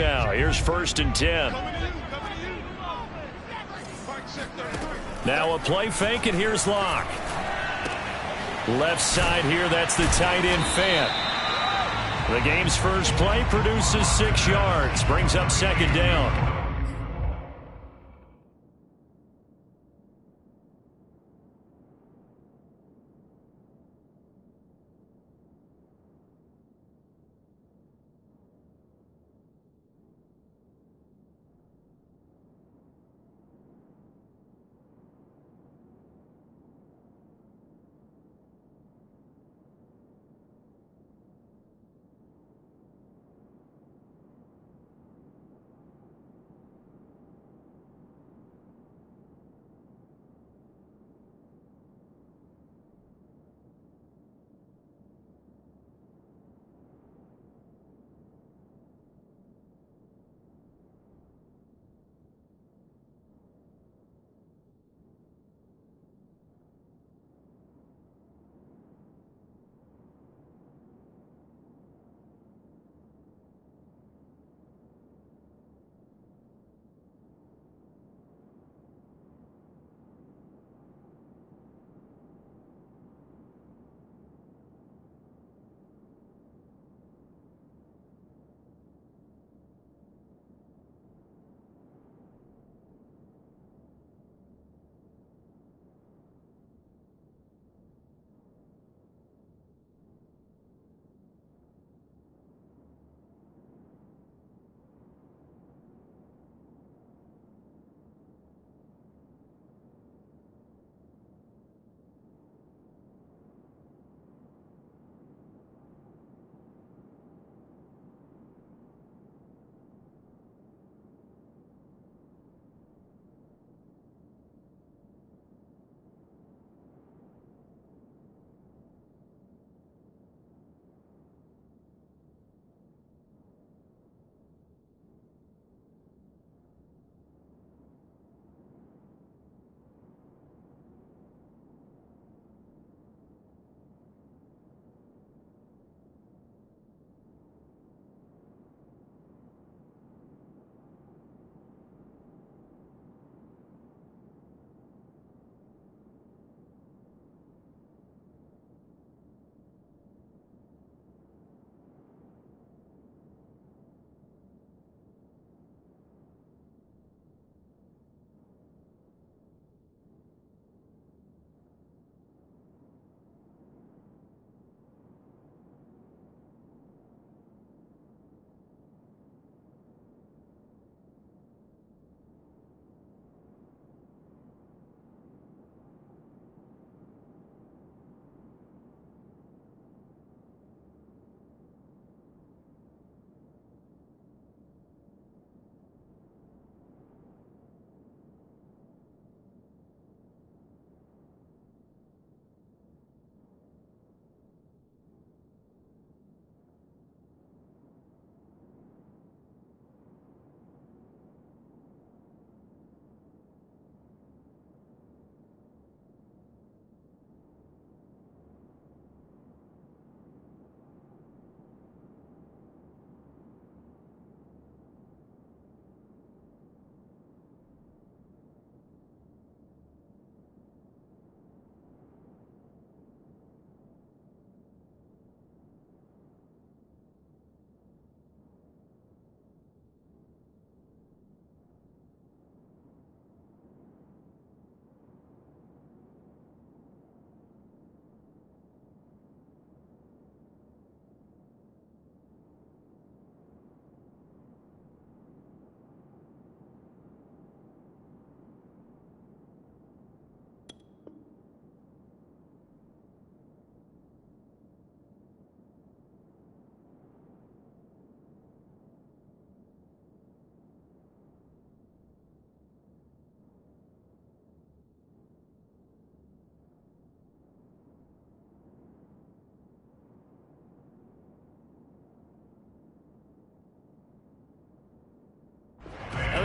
now. Here's 1st and 10. Now a play fake, and here's Locke. Left side here, that's the tight end Fant. The game's first play produces 6 yards, brings up 2nd down.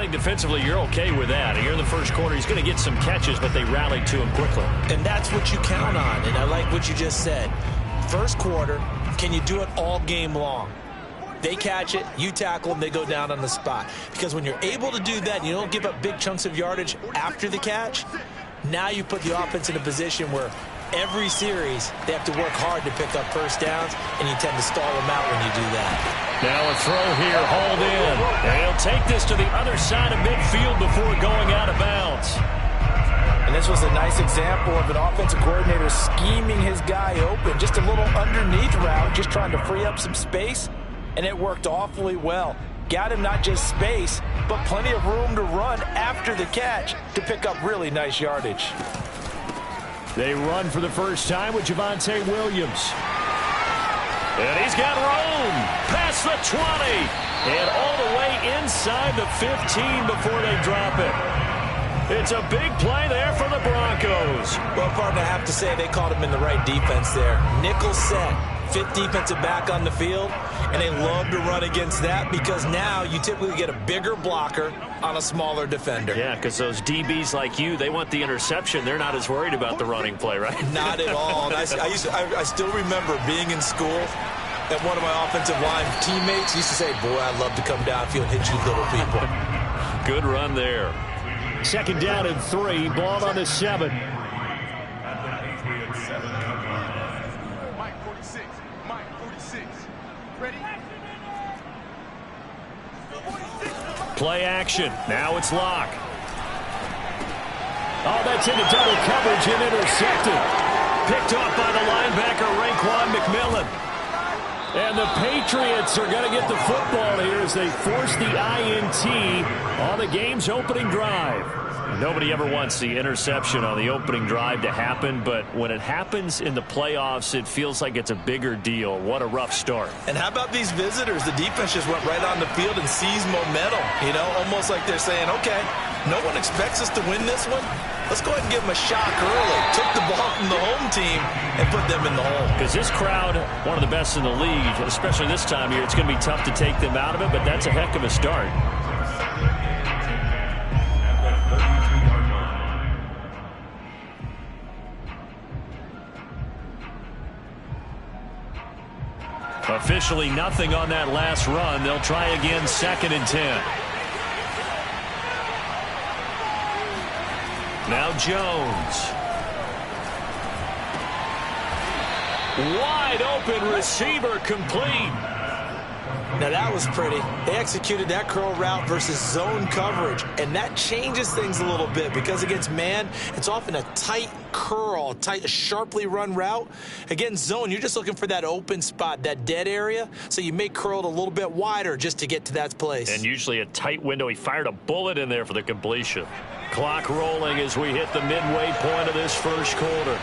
think defensively you're okay with that. Here in the first quarter, he's going to get some catches, but they rallied to him quickly. And that's what you count on, and I like what you just said. First quarter, can you do it all game long? They catch it, you tackle them, they go down on the spot. Because when you're able to do that, and you don't give up big chunks of yardage after the catch, now you put the offense in a position where every series they have to work hard to pick up first downs, and you tend to stall them out when you do that. Now a throw here, hauled in. And he'll take this to the other side of midfield before going out of bounds. And this was a nice example of an offensive coordinator scheming his guy open. Just a little underneath route, just trying to free up some space, and it worked awfully well. Got him not just space, but plenty of room to run after the catch to pick up really nice yardage. They run for the first time with Javonte Williams. And he's got room past the 20 and all the way inside the 15 before they drop it. It's a big play there for the Broncos. Well, partner, I have to say they caught him in the right defense there. Nickel set, fifth defensive back on the field, and they love to run against that because now you typically get a bigger blocker on a smaller defender. Yeah, because those DBs like you, they want the interception. They're not as worried about the running play, right? Not at all. And I still remember being in school, and one of my offensive line teammates used to say, boy, I'd love to come downfield and hit you little people. Good run there. Second down and 3, ball on the 7. Play action. Now it's Locke. Oh, that's into double coverage and intercepted. Picked off by the linebacker, Raekwon McMillan. And the Patriots are going to get the football here as they force the INT on the game's opening drive. Nobody ever wants the interception on the opening drive to happen, but when it happens in the playoffs, it feels like it's a bigger deal. What a rough start. And how about these visitors? The defense just went right on the field and seized momentum, you know, almost like they're saying, okay, no one expects us to win this one. Let's go ahead and give them a shock early. Took the ball from the home team and put them in the hole. Because this crowd, one of the best in the league, especially this time of year, it's going to be tough to take them out of it, but that's a heck of a start. Officially nothing on that last run. They'll try again, 2nd and 10. Now Jones. Wide open receiver complete. Now that was pretty. They executed that curl route versus zone coverage, and that changes things a little bit because against man, it's often a tight curl, tight, sharply run route. Against zone, you're just looking for that open spot, that dead area, so you may curl it a little bit wider just to get to that place. And usually a tight window. He fired a bullet in there for the completion. Clock rolling as we hit the midway point of this first quarter.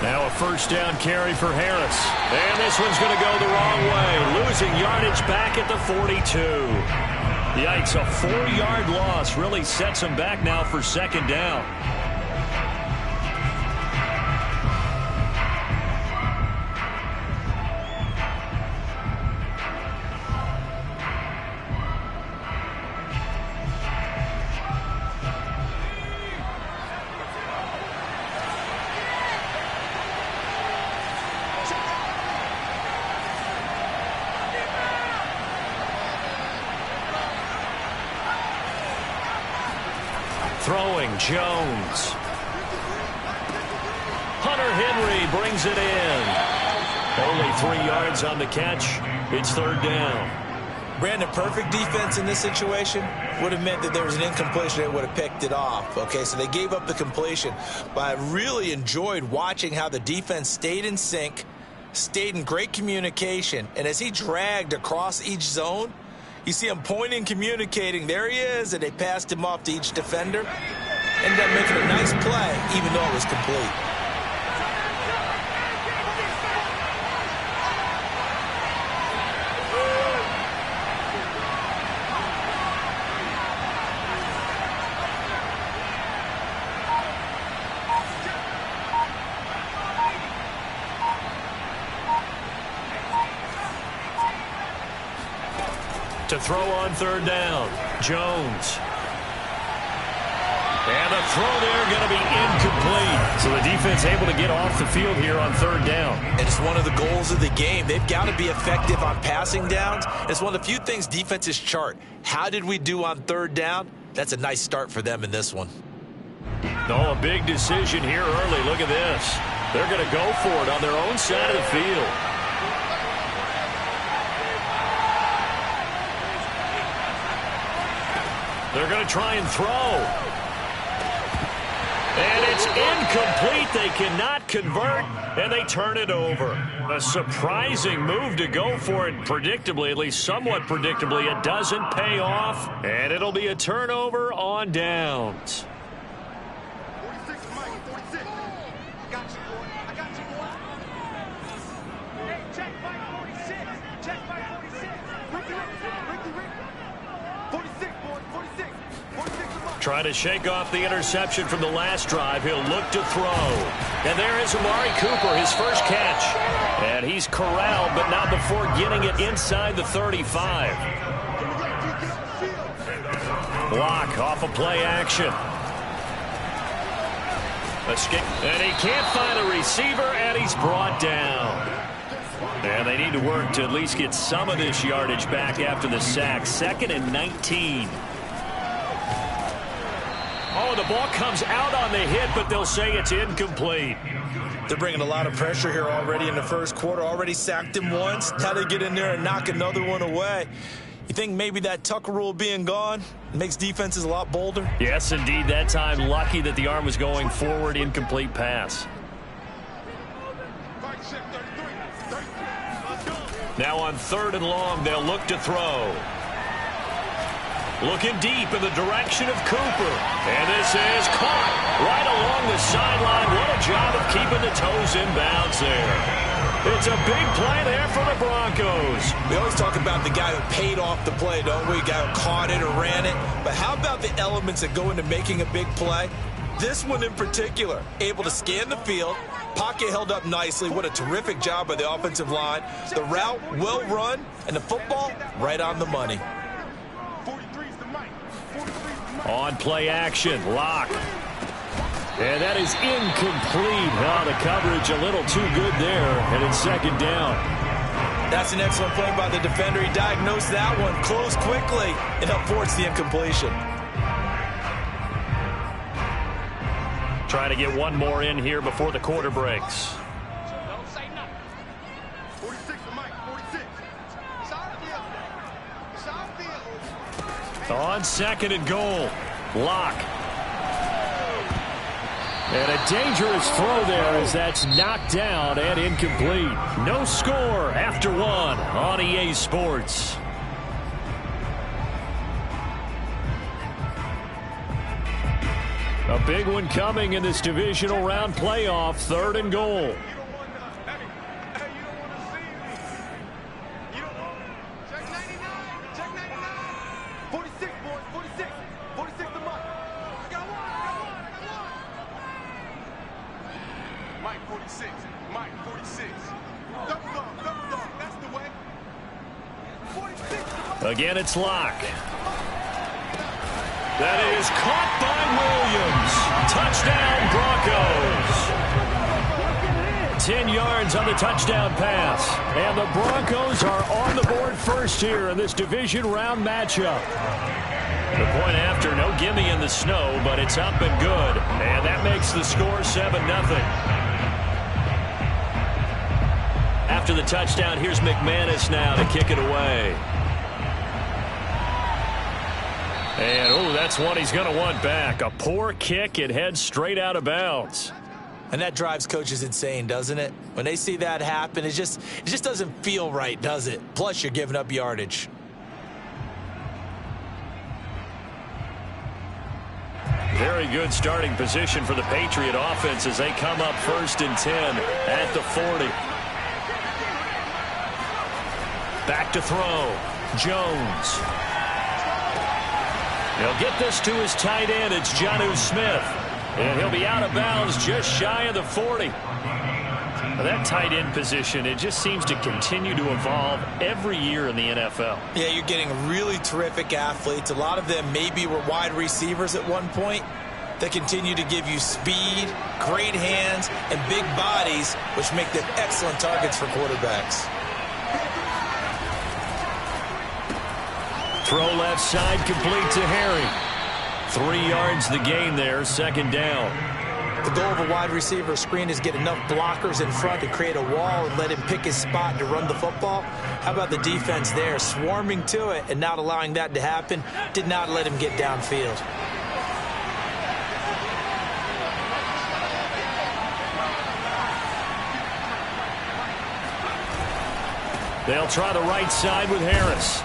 Now a first down carry for Harris. And this one's going to go the wrong way. Losing yardage back at the 42. Yikes, a 4-yard loss really sets him back now for 2nd down. Throwing, Jones. Hunter Henry brings it in. Only 3 yards on the catch. It's 3rd down. Brandon, perfect defense in this situation would have meant that there was an incompletion. They would have picked it off. Okay, so they gave up the completion. But I really enjoyed watching how the defense stayed in sync, stayed in great communication. And as he dragged across each zone, you see him pointing, communicating. There he is, and they passed him off to each defender. Ended up making a nice play, even though it was complete. To throw on 3rd down, Jones. And the throw there going to be incomplete. So the defense able to get off the field here on third down. And it's one of the goals of the game. They've got to be effective on passing downs. It's one of the few things defenses chart. How did we do on third down? That's a nice start for them in this one. Oh, a big decision here early. Look at this. They're going to go for it on their own side of the field. They're going to try and throw. And it's incomplete. They cannot convert, and they turn it over. A surprising move to go for it predictably, at least somewhat predictably. It doesn't pay off, and it'll be a turnover on downs. 46, Mike, 46. I got you, boy. I got you, boy. Hey, check Mike, 46. Check Mike, 46. Ricky. 46, boy, 46. 46 to Mike. Trying to shake off the interception from the last drive. He'll look to throw. And there is Amari Cooper, his first catch. And he's corralled, but not before getting it inside the 35. Block off a play action. Escape. And he can't find a receiver, and he's brought down. And they need to work to at least get some of this yardage back after the sack. 2nd and 19. Oh, the ball comes out on the hit, but they'll say it's incomplete. They're bringing a lot of pressure here already in the first quarter. Already sacked him once. Now they get in there and knock another one away. You think maybe that Tucker rule being gone makes defenses a lot bolder? Yes, indeed. That time, lucky that the arm was going forward. Incomplete pass. Now on 3rd and long, they'll look to throw. Looking deep in the direction of Cooper. And this is caught right along the sideline. What a job of keeping the toes in bounds there. It's a big play there for the Broncos. We always talk about the guy who paid off the play, don't we? The guy who caught it or ran it. But how about the elements that go into making a big play? This one in particular, able to scan the field. Pocket held up nicely. What a terrific job by the offensive line. The route well run, and the football right on the money. On play action, Lock. And that is incomplete. Oh, the coverage a little too good there, and it's 2nd down. That's an excellent play by the defender. He diagnosed that one, closed quickly, and helped force the incompletion. Trying to get one more in here before the quarter breaks. Don't say nothing. 46 to Mike, 46. Side field. On 2nd and goal, Lock. And a dangerous throw there as that's knocked down and incomplete. No score after 1 on EA Sports. A big one coming in this divisional round playoff. 3rd and goal. Again, it's Lock. That is caught by Williams. Touchdown, Broncos. 10 yards on the touchdown pass. And the Broncos are on the board first here in this division round matchup. The point after, no gimme in the snow, but it's up and good. And that makes the score 7-0. After the touchdown, here's McManus now to kick it away. And, oh, that's one he's going to want back. A poor kick. It heads straight out of bounds. And that drives coaches insane, doesn't it? When they see that happen, it just doesn't feel right, does it? Plus, you're giving up yardage. Very good starting position for the Patriot offense as they come up 1st and 10 at the 40. Back to throw. Jones. He'll get this to his tight end. It's Jonnu Smith. And he'll be out of bounds just shy of the 40. Now that tight end position, it just seems to continue to evolve every year in the NFL. Yeah, you're getting really terrific athletes. A lot of them maybe were wide receivers at one point. They continue to give you speed, great hands, and big bodies, which make them excellent targets for quarterbacks. Throw left side, complete to Harry. 3 yards the gain there, second down. The goal of a wide receiver screen is get enough blockers in front to create a wall and let him pick his spot to run the football. How about the defense there, swarming to it and not allowing that to happen? Did not let him get downfield. They'll try the right side with Harris.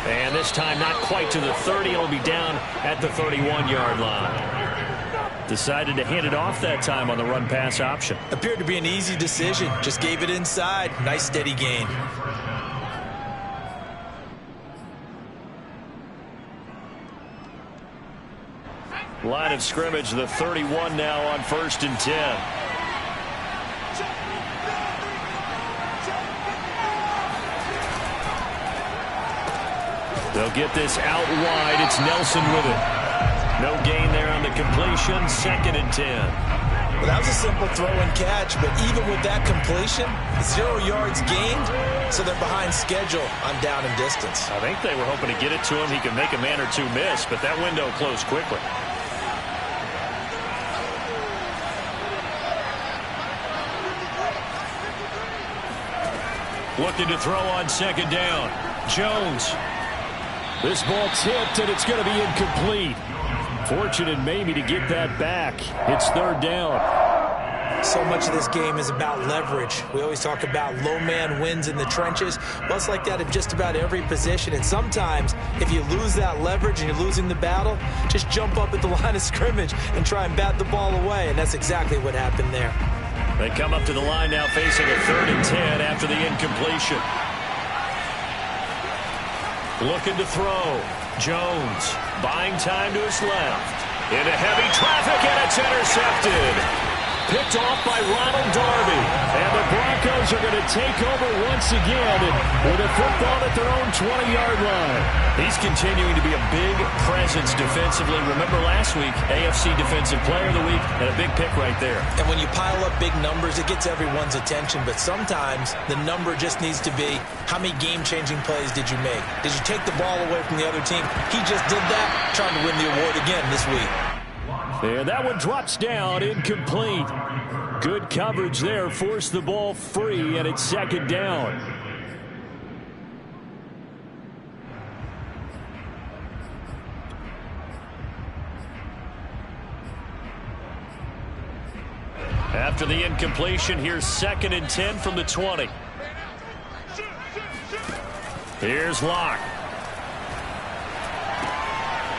And this time not quite to the 30. It'll be down at the 31-yard line. Decided to hand it off that time on the run-pass option. Appeared to be an easy decision. Just gave it inside. Nice steady gain. Line of scrimmage, the 31 now on 1st and 10. They'll get this out wide. It's Nelson with it. No gain there on the completion. 2nd and 10. Well, that was a simple throw and catch, but even with that completion, 0 yards gained, so they're behind schedule on down and distance. I think they were hoping to get it to him. He could make a man or two miss, but that window closed quickly. Looking to throw on 2nd down. Jones. This ball tipped, and it's going to be incomplete. Fortunate maybe to get that back. It's 3rd down. So much of this game is about leverage. We always talk about low man wins in the trenches. Well, it's like that in just about every position. And sometimes, if you lose that leverage and you're losing the battle, just jump up at the line of scrimmage and try and bat the ball away. And that's exactly what happened there. They come up to the line now facing a 3rd and 10 after the incompletion. Looking to throw. Jones buying time to his left. Into heavy traffic, and it's intercepted. Picked off by Ronald Darby. And the Broncos are going to take over once again with a football at their own 20-yard line. He's continuing to be a big presence defensively. Remember last week, AFC Defensive Player of the Week, and a big pick right there. And when you pile up big numbers, it gets everyone's attention. But sometimes the number just needs to be, how many game-changing plays did you make? Did you take the ball away from the other team? He just did that, trying to win the award again this week. And that one drops down, incomplete. Good coverage there, forced the ball free, and it's 2nd down. After the incompletion, here's 2nd and 10 from the 20. Here's Locke.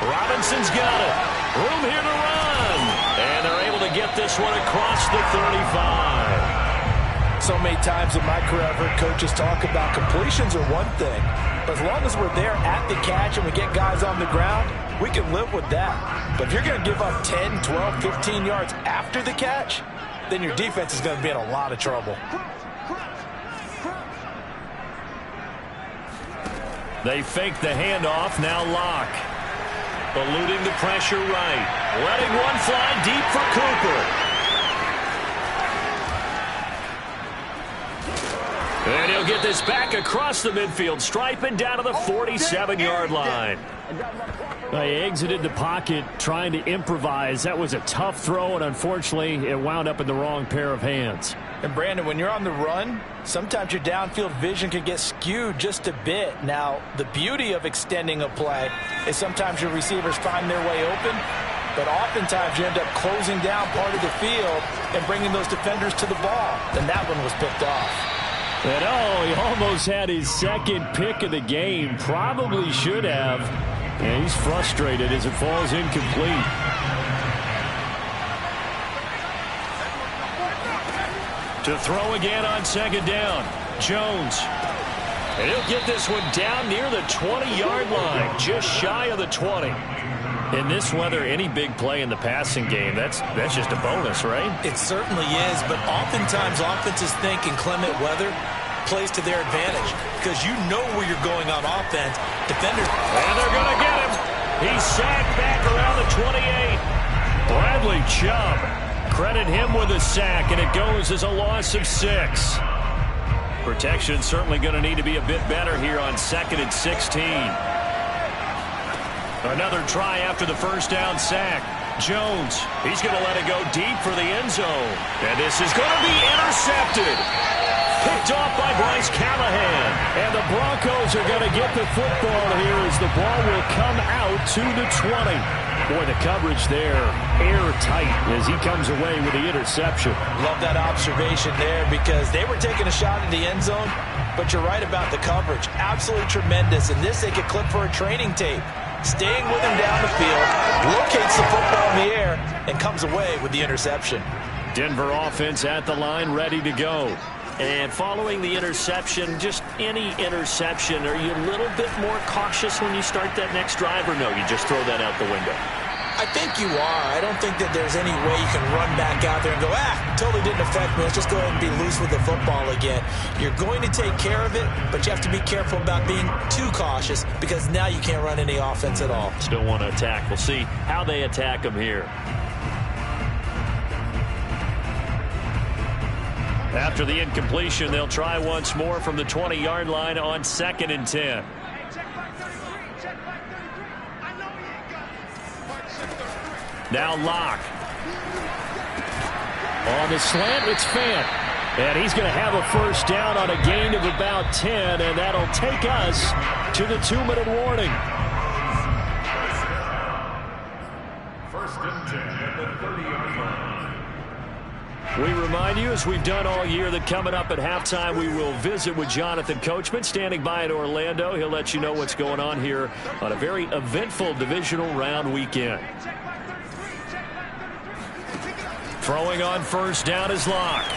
Robinson's got it. Room here to run. And they're able to get this one across the 35. So many times in my career, I've heard coaches talk about completions are one thing. But as long as we're there at the catch and we get guys on the ground, we can live with that. But if you're going to give up 10, 12, 15 yards after the catch, then your defense is going to be in a lot of trouble. They fake the handoff. Now Locke. Eluding the pressure right. Letting one fly deep for Cooper. And he'll get this back across the midfield stripe and down to the 47-yard line. He exited the pocket trying to improvise. That was a tough throw, and unfortunately, it wound up in the wrong pair of hands. And Brandon, when you're on the run, sometimes your downfield vision can get skewed just a bit. Now, the beauty of extending a play is sometimes your receivers find their way open, but oftentimes you end up closing down part of the field and bringing those defenders to the ball. And that one was picked off. And he almost had his 2nd pick of the game. Probably should have. And he's frustrated as it falls incomplete. To throw again on 2nd down. Jones. And he'll get this one down near the 20-yard line. Just shy of the 20. In this weather, any big play in the passing game, that's just a bonus, right? It certainly is, but oftentimes offenses think in clement weather plays to their advantage because you know where you're going on offense. Defenders. And they're going to get him. He's sacked back around the 28. Bradley Chubb. Credit him with a sack, and it goes as a loss of 6. Protection certainly going to need to be a bit better here on 2nd and 16. Another try after the first down sack. Jones, he's going to let it go deep for the end zone. And this is going to be intercepted. Picked off by Bryce Callahan. And the Broncos are going to get the football here as the ball will come out to the 20. Boy, the coverage there, airtight as he comes away with the interception. Love that observation there because they were taking a shot at the end zone, but you're right about the coverage. Absolutely tremendous. And this they could clip for a training tape. Staying with him down the field, locates the football in the air, and comes away with the interception. Denver offense at the line, ready to go. And following the interception, just any interception, are you a little bit more cautious when you start that next drive, or no, you just throw that out the window? I think you are. I don't think that there's any way you can run back out there and go, totally didn't affect me. Let's just go ahead and be loose with the football again. You're going to take care of it, but you have to be careful about being too cautious because now you can't run any offense at all. Still want to attack. We'll see how they attack them here. After the incompletion, they'll try once more from the 20-yard line on 2nd and 10. Now Locke. On the slant, it's Fant. And he's going to have a first down on a gain of about 10, and that'll take us to the 2-minute warning. First and 10 at the 30-yard line. We remind you, as we've done all year, that coming up at halftime, we will visit with Jonathan Coachman, standing by in Orlando. He'll let you know what's going on here on a very eventful divisional round weekend. Throwing on first down is Locke.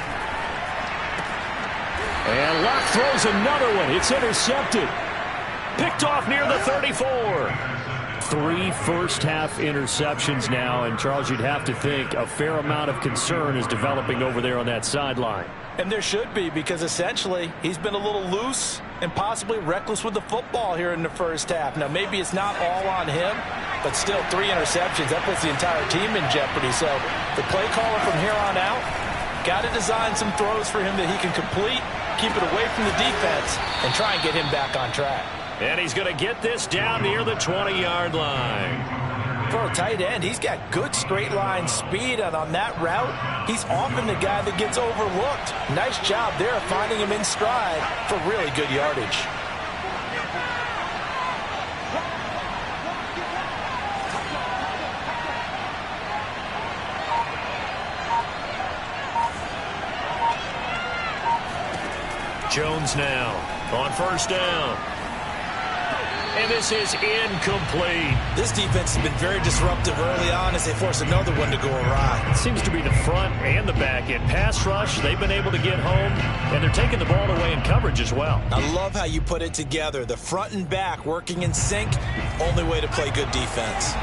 And Locke throws another one. It's intercepted. Picked off near the 34. 3 first-half interceptions now, and Charles, you'd have to think a fair amount of concern is developing over there on that sideline. And there should be, because essentially he's been a little loose and possibly reckless with the football here in the first half. Now, maybe it's not all on him, but still 3 interceptions. That puts the entire team in jeopardy. So the play caller from here on out got to design some throws for him that he can complete, keep it away from the defense, and try and get him back on track. And he's going to get this down near the 20-yard line. For a tight end, he's got good straight-line speed, and on that route, he's often the guy that gets overlooked. Nice job there of finding him in stride for really good yardage. Jones now on first down. And this is incomplete. This defense has been very disruptive early on as they force another one to go awry. It seems to be the front and the back end. Pass rush, they've been able to get home, and they're taking the ball away in coverage as well. I love how you put it together. The front and back working in sync, only way to play good defense.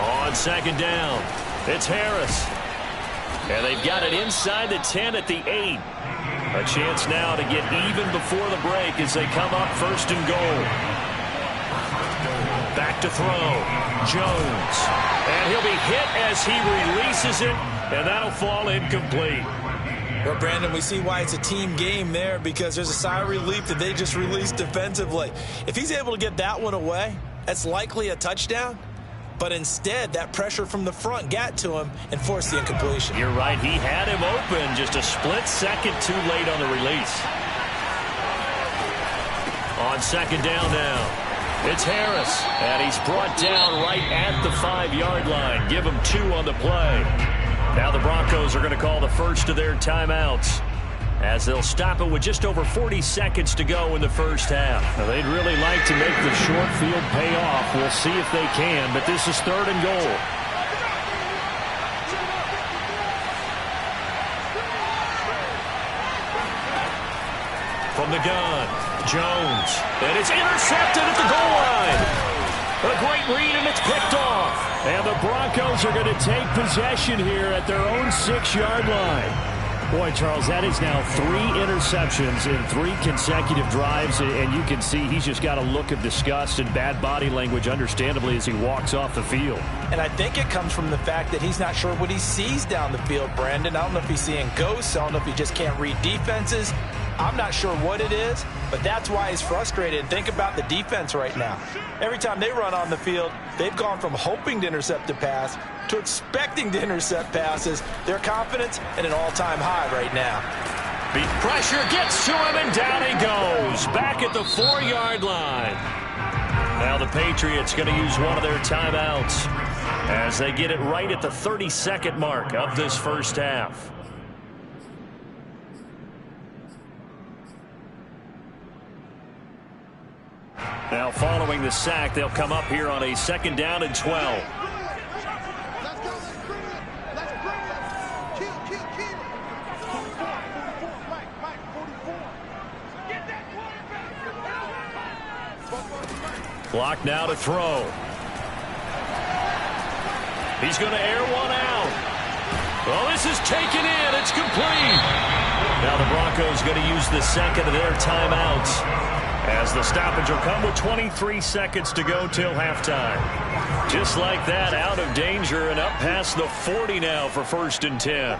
On second down, it's Harris. And they've got it inside the 10 at the 8. A chance now to get even before the break as they come up first and goal. Back to throw. Jones. And he'll be hit as he releases it, and that'll fall incomplete. Well, Brandon, we see why it's a team game there, because there's a sigh of relief that they just released defensively. If he's able to get that one away, that's likely a touchdown. But instead, that pressure from the front got to him and forced the incompletion. You're right. He had him open, just a split second too late on the release. On second down now, it's Harris. And he's brought down right at the 5-yard line. Give him 2 on the play. Now the Broncos are going to call the first of their timeouts, as they'll stop it with just over 40 seconds to go in the first half. Now, they'd really like to make the short field pay off. We'll see if they can, but this is 3rd and goal. From the gun, Jones. And it's intercepted at the goal line. A great read, and it's picked off. And the Broncos are going to take possession here at their own 6-yard line. Boy, Charles, that is now 3 interceptions in 3 consecutive drives, and you can see he's just got a look of disgust and bad body language, understandably, as he walks off the field. And I think it comes from the fact that he's not sure what he sees down the field, Brandon. I don't know if he's seeing ghosts. I don't know if he just can't read defenses. I'm not sure what it is, but that's why he's frustrated. And think about the defense right now. Every time they run on the field, they've gone from hoping to intercept a pass to expecting to intercept passes. Their confidence at an all-time high right now. Beat pressure gets to him, and down he goes. Back at the 4-yard line. Now the Patriots going to use one of their timeouts as they get it right at the 30-second mark of this first half. Now following the sack, they'll come up here on a 2nd down and 12. Let's go. Let's bring it. Kill. 44. Mike, 44. Get that quarterback. Clock now to throw. He's going to air one out. Oh, this is taken in. It's complete. Now the Broncos going to use the second of their timeouts, as the stoppage will come with 23 seconds to go till halftime. Just like that, out of danger and up past the 40 now for 1st and 10.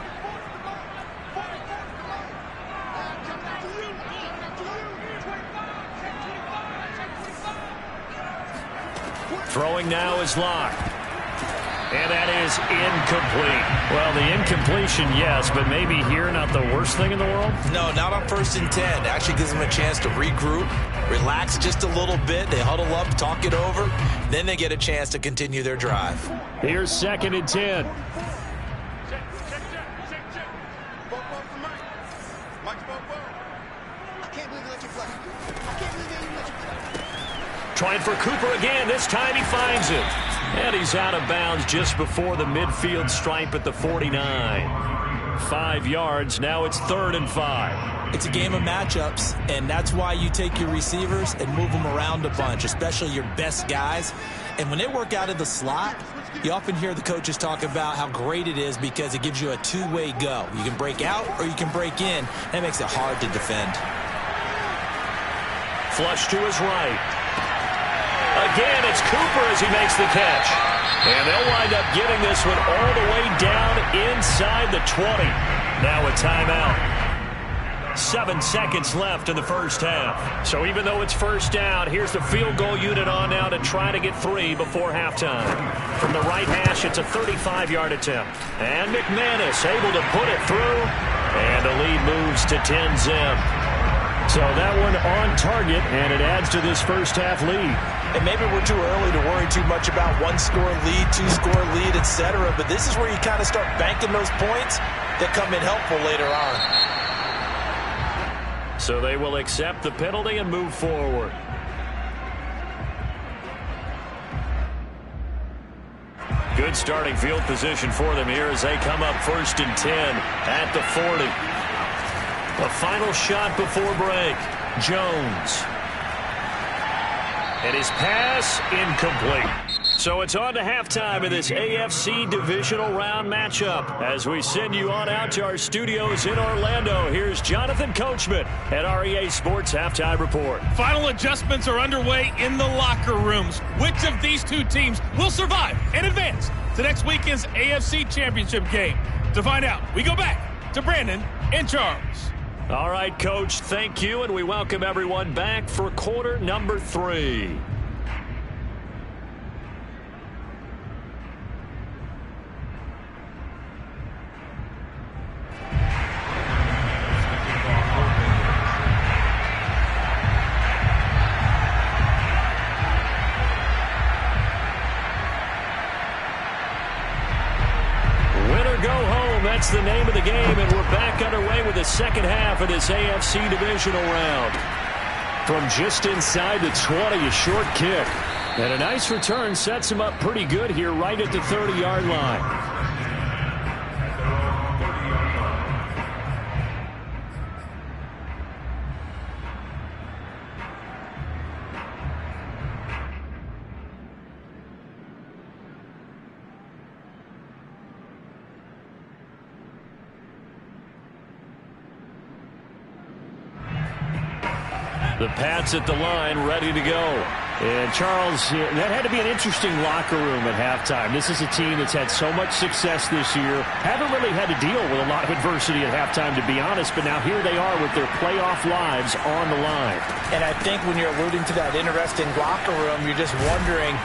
Throwing now is Locke. And that is incomplete. Well, the incompletion, yes, but maybe here not the worst thing in the world? No, not on 1st and 10. Actually gives them a chance to regroup, relax just a little bit. They huddle up, talk it over. Then they get a chance to continue their drive. Here's 2nd and 10. Check. Mike. Mike's I can't believe they let you play. Trying for Cooper again. This time he finds it. And he's out of bounds just before the midfield stripe at the 49. 5 yards. Now it's 3rd and 5. It's a game of matchups, and that's why you take your receivers and move them around a bunch, especially your best guys. And when they work out of the slot, you often hear the coaches talk about how great it is because it gives you a 2-way go. You can break out or you can break in. That makes it hard to defend. Flush to his right. Again, it's Cooper as he makes the catch. And they'll wind up getting this one all the way down inside the 20. Now a timeout. 7 seconds left in the first half. So even though it's 1st down, here's the field goal unit on now to try to get 3 before halftime. From the right hash, it's a 35-yard attempt. And McManus able to put it through. And the lead moves to 10-zip. So that one on target, and it adds to this first half lead. And maybe we're too early to worry too much about 1-score lead, 2-score lead, etc. But this is where you kind of start banking those points that come in helpful later on. So they will accept the penalty and move forward. Good starting field position for them here as they come up 1st and 10 at the 40. A final shot before break. Jones. And his pass incomplete. So it's on to halftime in this AFC divisional round matchup. As we send you on out to our studios in Orlando, here's Jonathan Coachman at REA Sports Halftime Report. Final adjustments are underway in the locker rooms. Which of these two teams will survive and advance to next weekend's AFC Championship game? To find out, we go back to Brandon and Charles. All right, Coach, thank you, and we welcome everyone back for quarter number 3. That's the name of the game, and we're back underway with the second half of this AFC divisional round. From just inside the 20, a short kick. And a nice return sets him up pretty good here right at the 30-yard line. The Pats at the line, ready to go. And, Charles, that had to be an interesting locker room at halftime. This is a team that's had so much success this year. Haven't really had to deal with a lot of adversity at halftime, to be honest, but now here they are with their playoff lives on the line. And I think when you're alluding to that interesting locker room, you're just wondering,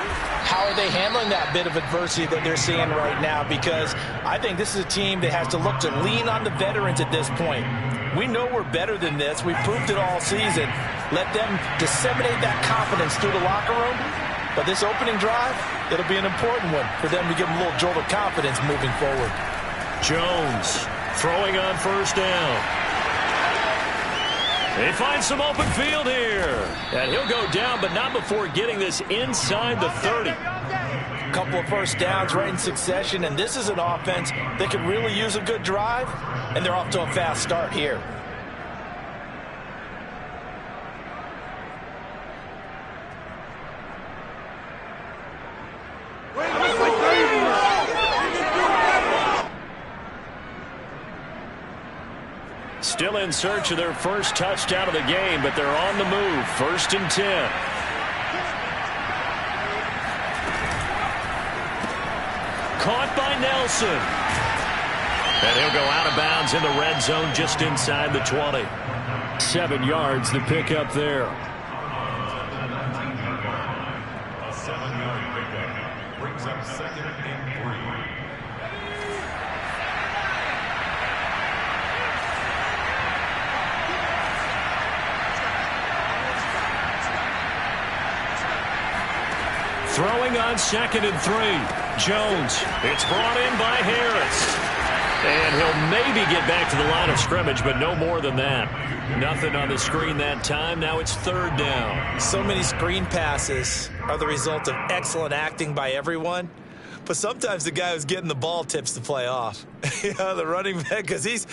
how are they handling that bit of adversity that they're seeing right now? Because I think this is a team that has to look to lean on the veterans at this point. We know we're better than this. We've proved it all season. Let them disseminate that confidence through the locker room. But this opening drive, it'll be an important one for them to give them a little jolt of confidence moving forward. Jones throwing on first down. They find some open field here. And he'll go down, but not before getting this inside the 30. A couple of first downs right in succession, and this is an offense that could really use a good drive, and they're off to a fast start here. Still in search of their first touchdown of the game, but they're on the move. 1st and 10. Caught by Nelson. And he'll go out of bounds in the red zone just inside the 20. 7 yards, the pickup there. A 7-yard pickup brings up 2nd and 3. Throwing on 2nd and 3. Jones. It's brought in by Harris. And he'll maybe get back to the line of scrimmage, but no more than that. Nothing on the screen that time. Now it's 3rd down. So many screen passes are the result of excellent acting by everyone. But sometimes the guy who's getting the ball tips the play off. You know, the running back, because he's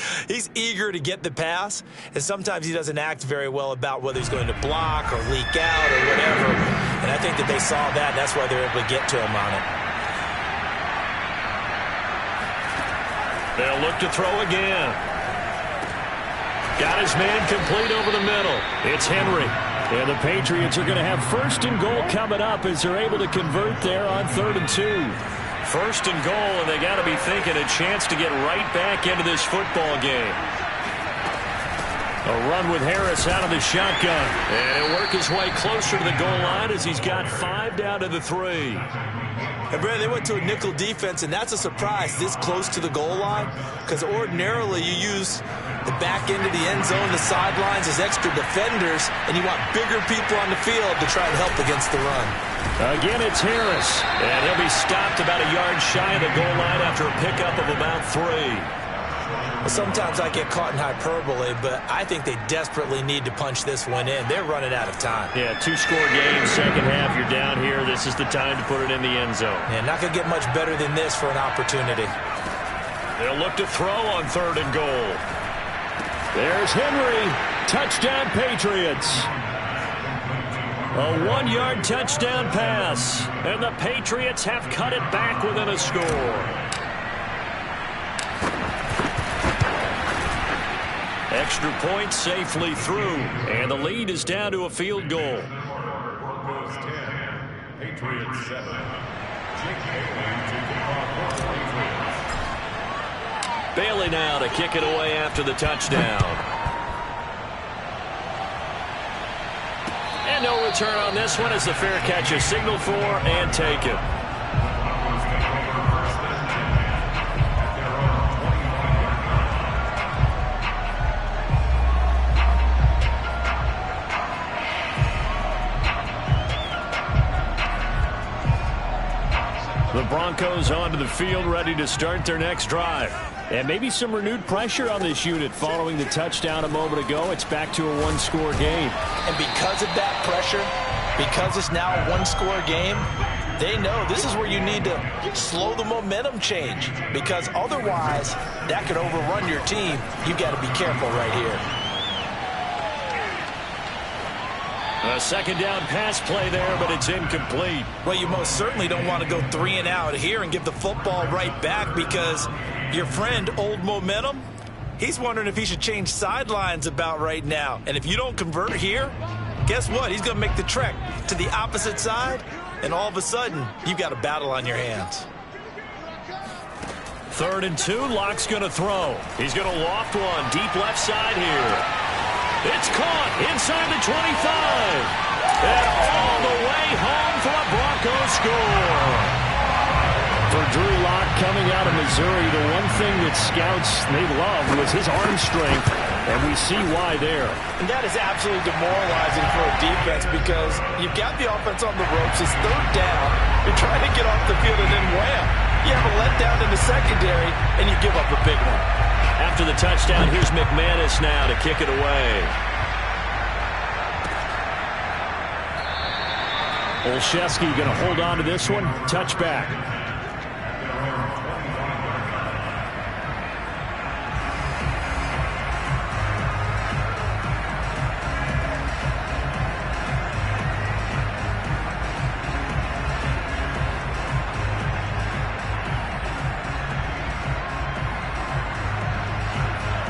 eager to get the pass, and sometimes he doesn't act very well about whether he's going to block or leak out or whatever. And I think that they saw that. That's why they're able to get to him on it. They'll look to throw again. Got his man complete over the middle. It's Henry. And the Patriots are going to have 1st and goal coming up as they're able to convert there on 3rd and 2. 1st and goal, and they got to be thinking a chance to get right back into this football game. A run with Harris out of the shotgun. And he'll work his way closer to the goal line as he's got 5 down to the 3. And, Brad, they went to a nickel defense, and that's a surprise this close to the goal line, because ordinarily you use the back end of the end zone, the sidelines as extra defenders, and you want bigger people on the field to try and help against the run. Again, it's Harris. And he'll be stopped about a yard shy of the goal line after a pickup of about 3. Sometimes I get caught in hyperbole, but I think they desperately need to punch this one in. They're running out of time. Yeah, 2-score game, second half, you're down here. This is the time to put it in the end zone. Yeah, not going to get much better than this for an opportunity. They'll look to throw on 3rd and goal. There's Henry. Touchdown, Patriots. A 1-yard touchdown pass. And the Patriots have cut it back within a score. Extra point safely through. And the lead is down to a field goal. Broncos 10, Patriots 7. Jake Bailey taking off for the Patriots. Bailey now to kick it away after the touchdown. And no return on this one as the fair catch is signaled for and taken. The Broncos onto the field, ready to start their next drive. And maybe some renewed pressure on this unit following the touchdown a moment ago. It's back to a 1-score game. And because of that pressure, because it's now a 1-score game, they know this is where you need to slow the momentum change, because otherwise that could overrun your team. You've got to be careful right here. A 2nd down pass play there, but it's incomplete. Well, you most certainly don't want to go 3 and out here and give the football right back, because your friend, Old Momentum, he's wondering if he should change sidelines about right now. And if you don't convert here, guess what? He's going to make the trek to the opposite side, and all of a sudden, you've got a battle on your hands. 3rd and 2, Lock's going to throw. He's going to loft one deep left side here. It's caught inside the 25. And all the way home for a Broncos score. For Drew Lock coming out of Missouri, the one thing that scouts they loved was his arm strength, and we see why there. And that is absolutely demoralizing for a defense because you've got the offense on the ropes. It's 3rd down. You're trying to get off the field, and then wham, you have a letdown in the secondary, and you give up a big one. After the touchdown, here's McManus now to kick it away. Olszewski going to hold on to this one. Touchback.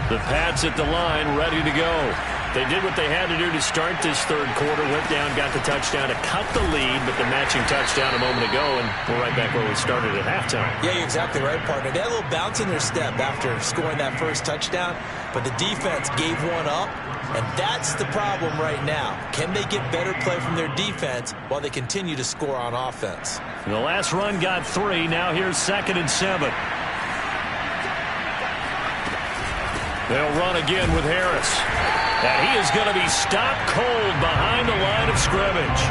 The Pats at the line, ready to go. They did what they had to do to start this 3rd quarter. Went down, got the touchdown to cut the lead, but the matching touchdown a moment ago, and we're right back where we started at halftime. Yeah, you're exactly right, partner. They had a little bounce in their step after scoring that first touchdown, but the defense gave one up, and that's the problem right now. Can they get better play from their defense while they continue to score on offense? The last run got 3. Now here's 2nd and 7. They'll run again with Harris. And he is going to be stopped cold behind the line of scrimmage.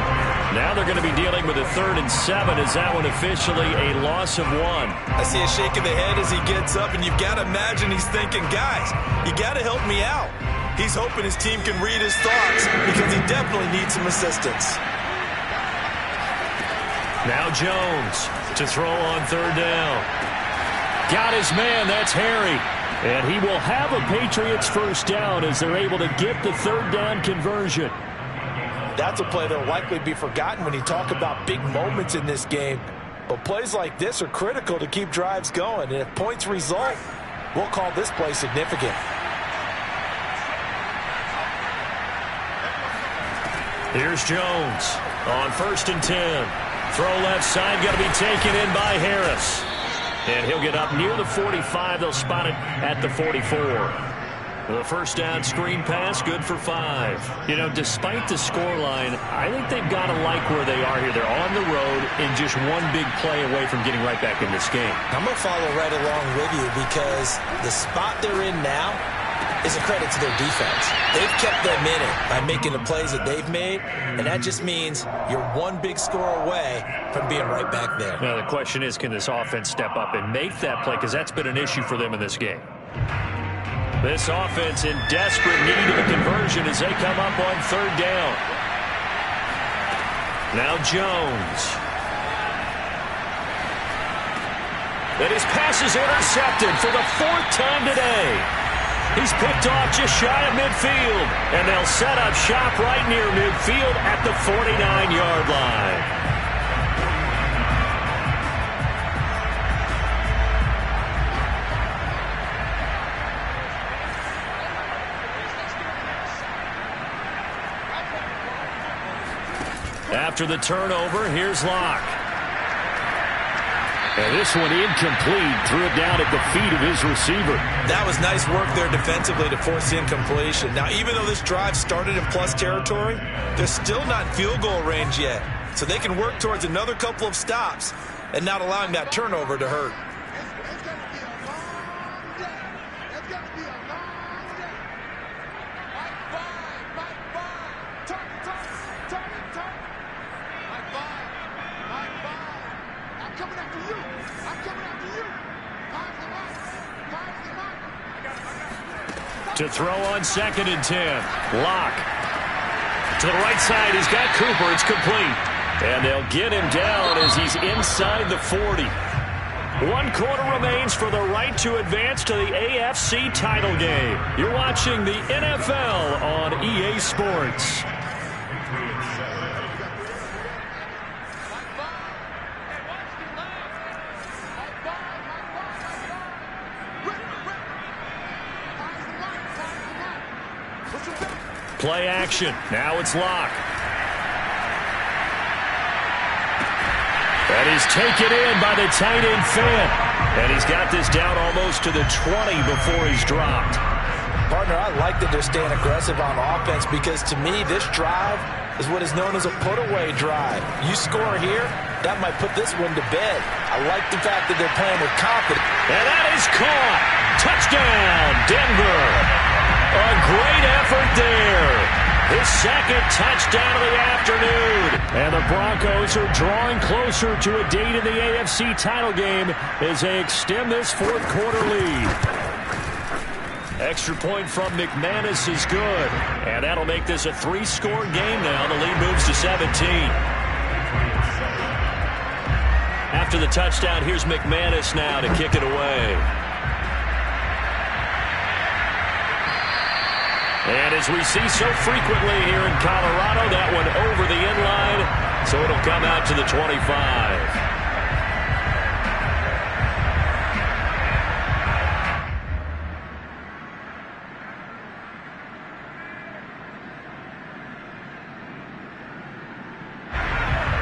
Now they're going to be dealing with a 3rd and 7. Is that one officially a loss of 1? I see a shake of the head as he gets up, and you've got to imagine he's thinking, guys, you got to help me out. He's hoping his team can read his thoughts because he definitely needs some assistance. Now Jones to throw on 3rd down. Got his man. That's Harry. And he will have a Patriots 1st down as they're able to get the 3rd down conversion. That's a play that will likely be forgotten when you talk about big moments in this game. But plays like this are critical to keep drives going. And if points result, we'll call this play significant. Here's Jones on 1st and 10. Throw left side, going to be taken in by Harris. And he'll get up near the 45. They'll spot it at the 44. The 1st down screen pass, good for 5. You know, despite the scoreline, I think they've got to like where they are here. They're on the road and just one big play away from getting right back in this game. I'm going to follow right along with you because the spot they're in now is a credit to their defense. They've kept them in it by making the plays that they've made, and that just means you're one big score away from being right back there. Now, the question is, can this offense step up and make that play? Because that's been an issue for them in this game. This offense in desperate need of a conversion as they come up on 3rd down. Now Jones. And his pass is intercepted for the 4th time today. He's picked off just shy of midfield, and they'll set up shop right near midfield at the 49-yard line. After the turnover, here's Locke. And this one incomplete. Threw it down at the feet of his receiver. That was nice work there defensively to force the incompletion. Now, even though this drive started in plus territory, they're still not in field goal range yet. So they can work towards another couple of stops and not allowing that turnover to hurt. To throw on 2nd and 10. Locke. To the right side, he's got Cooper. It's complete. And they'll get him down as he's inside the 40. 1 quarter remains for the right to advance to the AFC title game. You're watching the NFL on EA Sports. Play action. Now it's Locke. And he's taken in by the tight end Fant. And he's got this down almost to the 20 before he's dropped. Partner, I like that they're staying aggressive on offense because to me, this drive is what is known as a put-away drive. You score here, that might put this one to bed. I like the fact that they're playing with confidence. And that is caught. Touchdown, Denver. A great effort there. His second touchdown of the afternoon. And the Broncos are drawing closer to a date in the AFC title game as they extend this fourth quarter lead. Extra point from McManus is good. And that'll make this a 3-score game now. The lead moves to 17. After the touchdown, here's McManus now to kick it away. And as we see so frequently here in Colorado, that one over the end line, so it'll come out to the 25.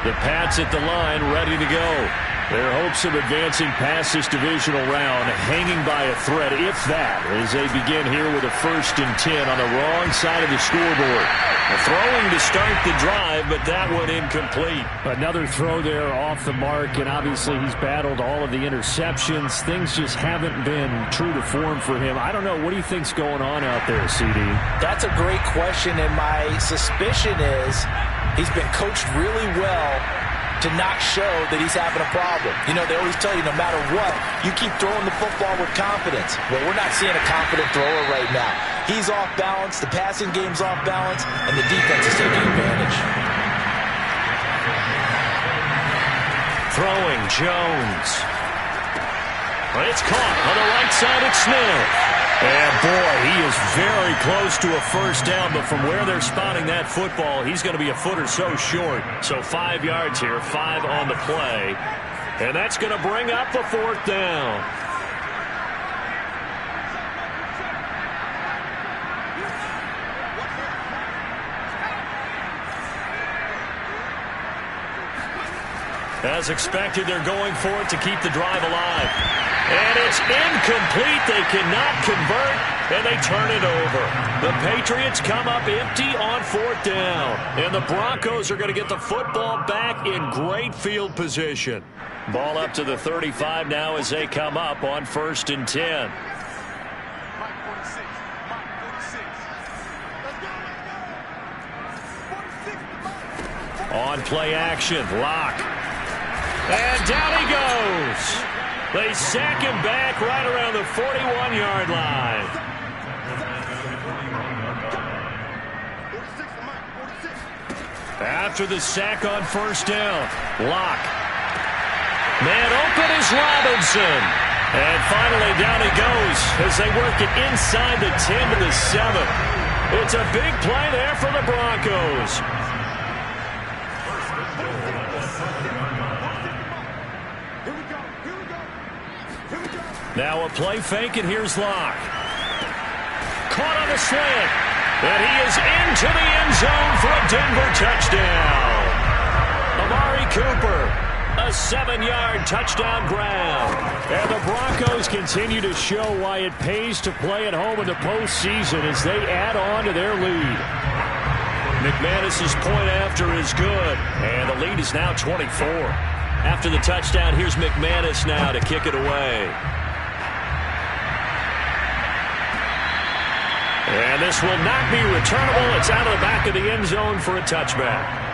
The Pats at the line, ready to go. Their hopes of advancing past this divisional round hanging by a thread, if that, as they begin here with a 1st and 10 on the wrong side of the scoreboard. A throwing to start the drive, but that one incomplete. Another throw there off the mark, and obviously he's battled all of the interceptions. Things just haven't been true to form for him. I don't know. What do you think's going on out there, CD? That's a great question, and my suspicion is he's been coached really well to not show that he's having a problem. You know, they always tell you no matter what, you keep throwing the football with confidence. Well, we're not seeing a confident thrower right now. He's off balance, the passing game's off balance, and the defense is taking advantage. Throwing, Jones. It's caught on the right side at Smith. And boy, he is very close to a first down, but from where they're spotting that football, he's going to be a foot or so short. So 5 yards here, 5 on the play. And that's going to bring up the 4th down. As expected, they're going for it to keep the drive alive. And it's incomplete. They cannot convert, and they turn it over. The Patriots come up empty on 4th down. And the Broncos are going to get the football back in great field position. Ball up to the 35 now as they come up on 1st and 10. On play action, Locke. And down he goes. They sack him back right around the 41-yard line. After the sack on 1st down, Locke. Man open is Robinson. And finally down he goes as they work it inside the 10 to the 7. It's a big play there for the Broncos. Now a play fake, and here's Locke. Caught on the slant. And he is into the end zone for a Denver touchdown. Amari Cooper, a 7-yard touchdown grab. And the Broncos continue to show why it pays to play at home in the postseason as they add on to their lead. McManus's point after is good, and the lead is now 24. After the touchdown, here's McManus now to kick it away. And this will not be returnable. It's out of the back of the end zone for a touchback.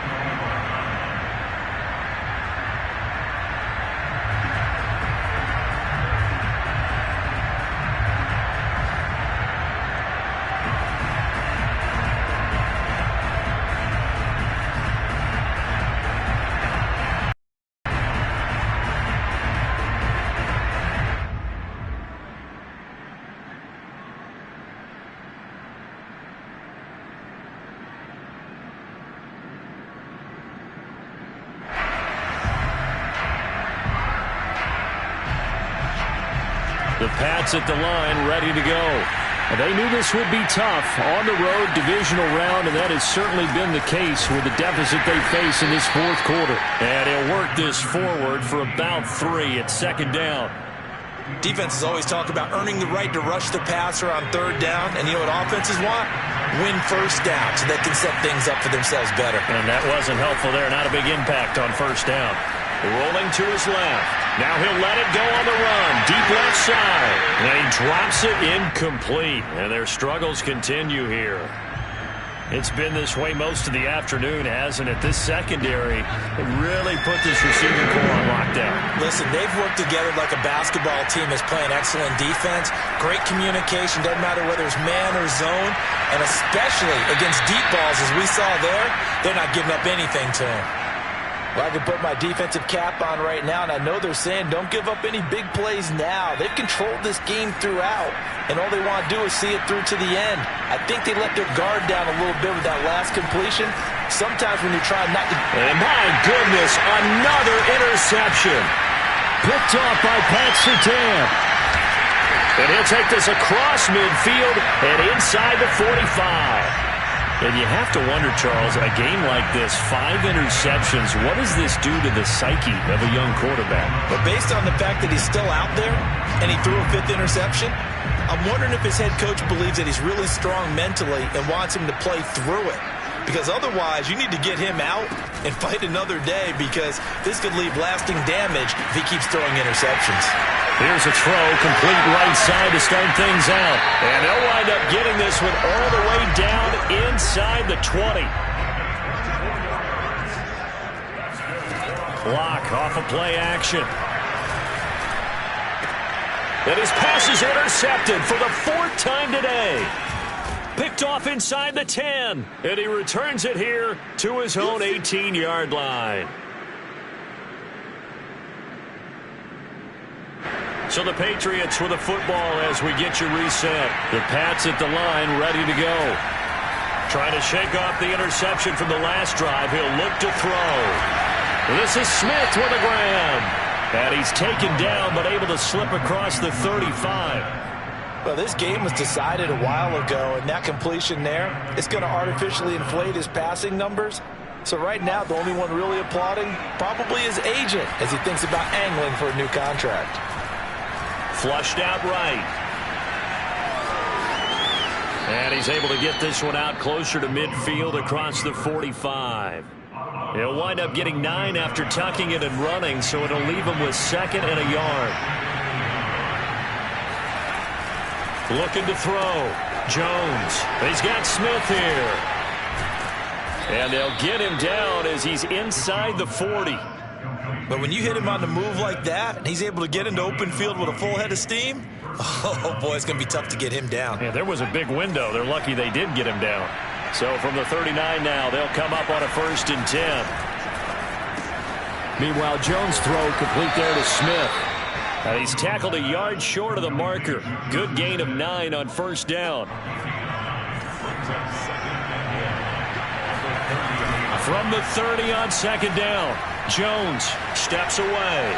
The Pats at the line, ready to go. They knew this would be tough on the road divisional round, and that has certainly been the case with the deficit they face in this fourth quarter. And he'll work this forward for about 3 at second down. Defenses always talk about earning the right to rush the passer on third down, and you know what offenses want? Win first down so they can set things up for themselves better. And that wasn't helpful there. Not a big impact on first down. Rolling to his left. Now he'll let it go on the run. Deep left side. And he drops it incomplete. And their struggles continue here. It's been this way most of the afternoon, hasn't it? This secondary really put this receiving core on lockdown. Listen, they've worked together like a basketball team that's playing excellent defense. Great communication. Doesn't matter whether it's man or zone. And especially against deep balls, as we saw there, they're not giving up anything to them. Well, I can put my defensive cap on right now, and I know they're saying don't give up any big plays now. They've controlled this game throughout, and all they want to do is see it through to the end. I think they let their guard down a little bit with that last completion. Sometimes when you're trying not to... And my goodness, another interception. Picked off by Pat Surtain. And he'll take this across midfield and inside the 45. And you have to wonder, Charles, a game like this, 5 interceptions, what does this do to the psyche of a young quarterback? But based on the fact that he's still out there and he threw a 5th interception, I'm wondering if his head coach believes that he's really strong mentally and wants him to play through it. Because otherwise, you need to get him out and fight another day, because this could leave lasting damage if he keeps throwing interceptions. Here's a throw, complete right side to start things out. And they'll wind up getting this one all the way down inside the 20. Block off of play action. And his pass is intercepted for the 4th time today. Picked off inside the 10. And he returns it here to his own 18-yard line. So the Patriots with the football as we get you reset. The Pats at the line, ready to go. Trying to shake off the interception from the last drive. He'll look to throw. This is Smith with a grab. And he's taken down, but able to slip across the 35. Well, this game was decided a while ago, and that completion there is going to artificially inflate his passing numbers. So right now, the only one really applauding probably his agent as he thinks about angling for a new contract. Flushed out right. And he's able to get this one out closer to midfield across the 45. He'll wind up getting 9 after tucking it and running, so it'll leave him with 2nd and a yard. Looking to throw. Jones. He's got Smith here. And they'll get him down as he's inside the 40. But when you hit him on the move like that, and he's able to get into open field with a full head of steam, oh, boy, it's going to be tough to get him down. Yeah, there was a big window. They're lucky they did get him down. So from the 39 now, they'll come up on a 1st and 10. Meanwhile, Jones' throw complete there to Smith. And he's tackled a yard short of the marker. Good gain of 9 on 1st down. From the 30 on 2nd down, Jones steps away.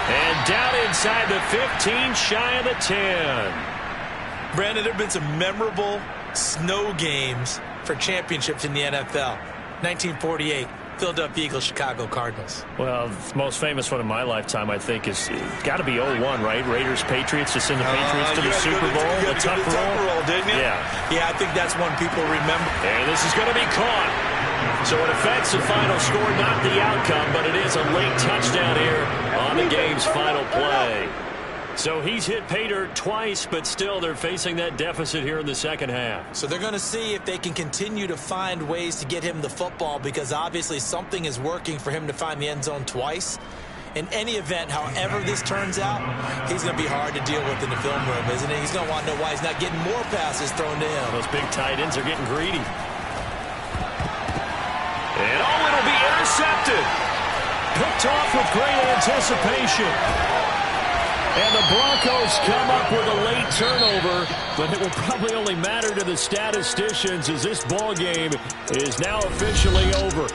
And down inside the 15, shy of the 10. Brandon, there have been some memorable snow games for championships in the NFL. 1948. Philadelphia Eagles, Chicago Cardinals. Well, the most famous one in my lifetime, I think, is got to be 01, right? Raiders, Patriots, to send the Patriots to the Super Bowl. You had to go to the Tucker Roll, didn't you? Yeah, I think that's one people remember. And this is going to be caught. So it affects the final score, not the outcome, but it is a late touchdown here on the game's final play. So he's hit Pater twice, but still they're facing that deficit here in the second half. So they're going to see if they can continue to find ways to get him the football, because obviously something is working for him to find the end zone twice. In any event, however this turns out, he's going to be hard to deal with in the film room, isn't he? He's going to want to know why he's not getting more passes thrown to him. Those big tight ends are getting greedy. And it'll be intercepted. Picked off with great anticipation. And the Broncos come up with a late turnover, but it will probably only matter to the statisticians as this ball game is now officially over.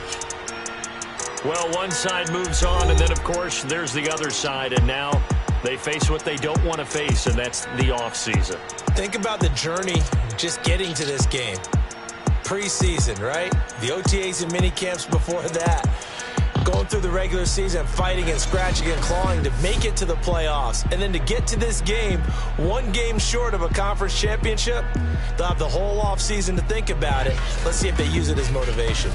Well, one side moves on, and then, of course, there's the other side. And now They face what they don't want to face, and that's the offseason. Think about the journey just getting to this game. Preseason, right? The OTAs and mini camps before that. Going through the regular season, fighting and scratching and clawing to make it to the playoffs. And then to get to this game, one game short of a conference championship, they'll have the whole offseason to think about it. Let's see if they use it as motivation.